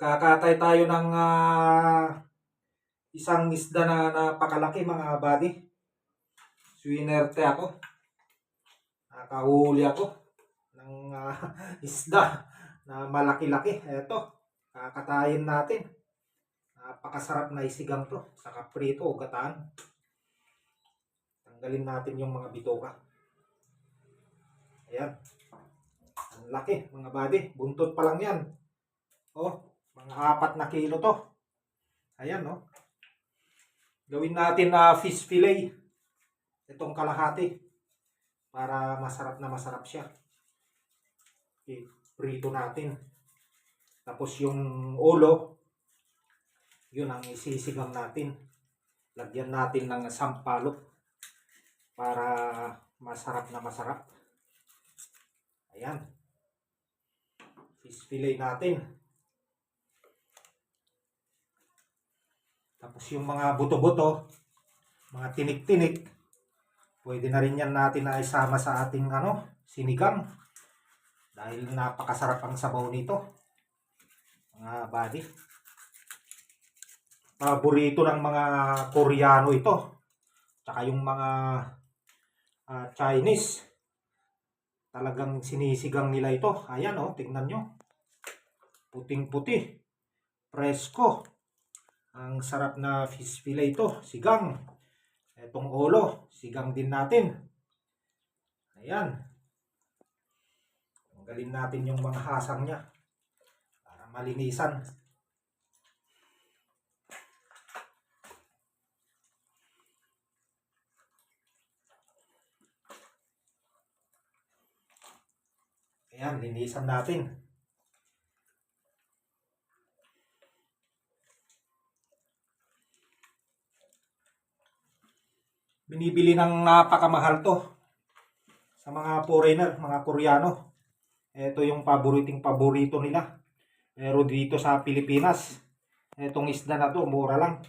Kakatay tayo ng isang isda na napakalaki mga buddy. Swinerte ako. Nakahuli ako ng isda na malaki-laki. Eto, kakatayin natin. Napakasarap na isigang to. Saka prito o gataan. Tanggalin natin yung mga bitoka. Ayan. Ang laki mga buddy. Buntot pa lang yan. Oh, mga 4 na kilo to. Ayan, no? Gawin natin na fish fillet. Itong kalahati. Para masarap na masarap siya. Prito natin. Tapos yung ulo, yun ang isisigang natin. Lagyan natin ng sampalok. Para masarap na masarap. Ayan. Fish fillet natin. Tapos yung mga buto-buto, mga tinik-tinik, pwede na rin yan natin na isama sa ating sinigang. Dahil napakasarap ang sabaw nito. Mga buddy. Paborito ng mga Koreano ito. Tsaka yung mga Chinese. Talagang sinisigang nila ito. Ayan tingnan nyo. Puting-puti. Presko. Ang sarap na fish fillet ito, sigang. Etong ulo, sigang din natin. Ayan. Tanggalin natin yung mga hasang niya para malinisan. Ayan, linisan natin. Binibili ng napakamahal to sa mga foreigner, mga Koreano. Ito yung paborito nila. Pero dito sa Pilipinas, itong isda na to, mura lang.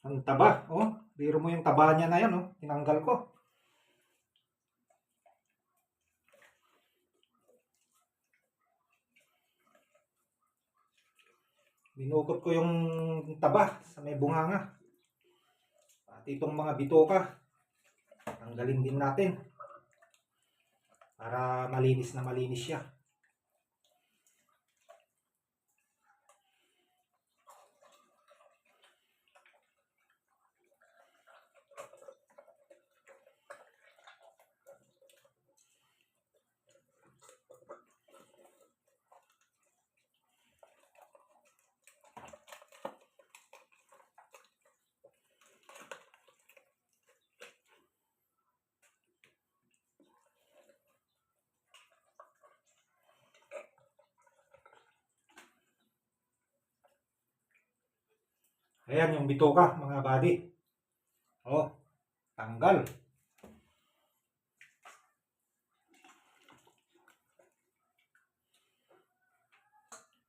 Ang taba, biro mo yung taba niya na yan, tinanggal ko. Binukot ko yung taba sa may bunganga. At itong mga bitoka, tanggalin din natin. Para malinis na malinis siya. Ayan yung bitoka mga buddy. Tanggal.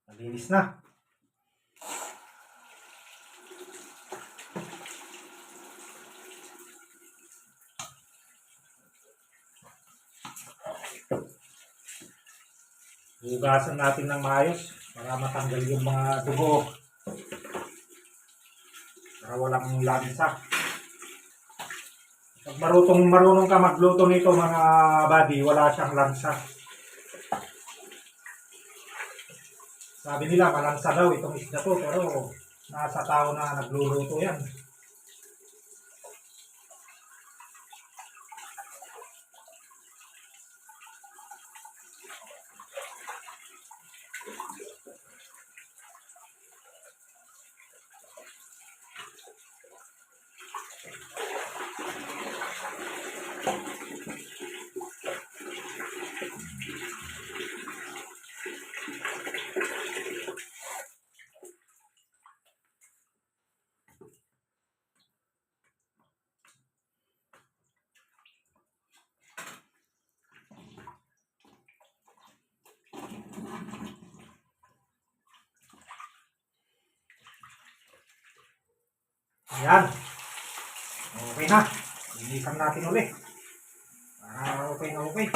Malinis na. Hugasan natin ng maayos para matanggal yung mga dugo. Para walang lansa. Pag marunong ka magluto nito mga buddy, wala siyang lansa. Sabi nila malansa daw itong isda to, pero nasa tao na nagluluto yan. Yan. Okay na. Linisan natin ulit. Okay na okay.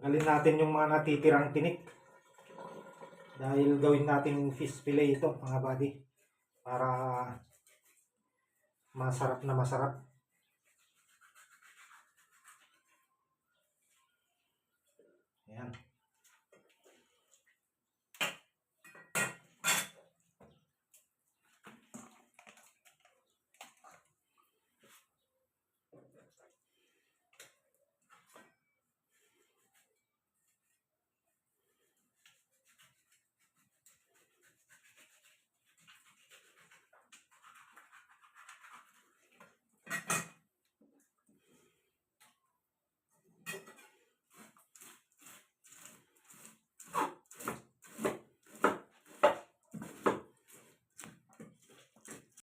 Tanggalin natin yung mga natitirang tinik. Dahil gawin natin fish fillet ito mga buddy. Para masarap na masarap. Ayan.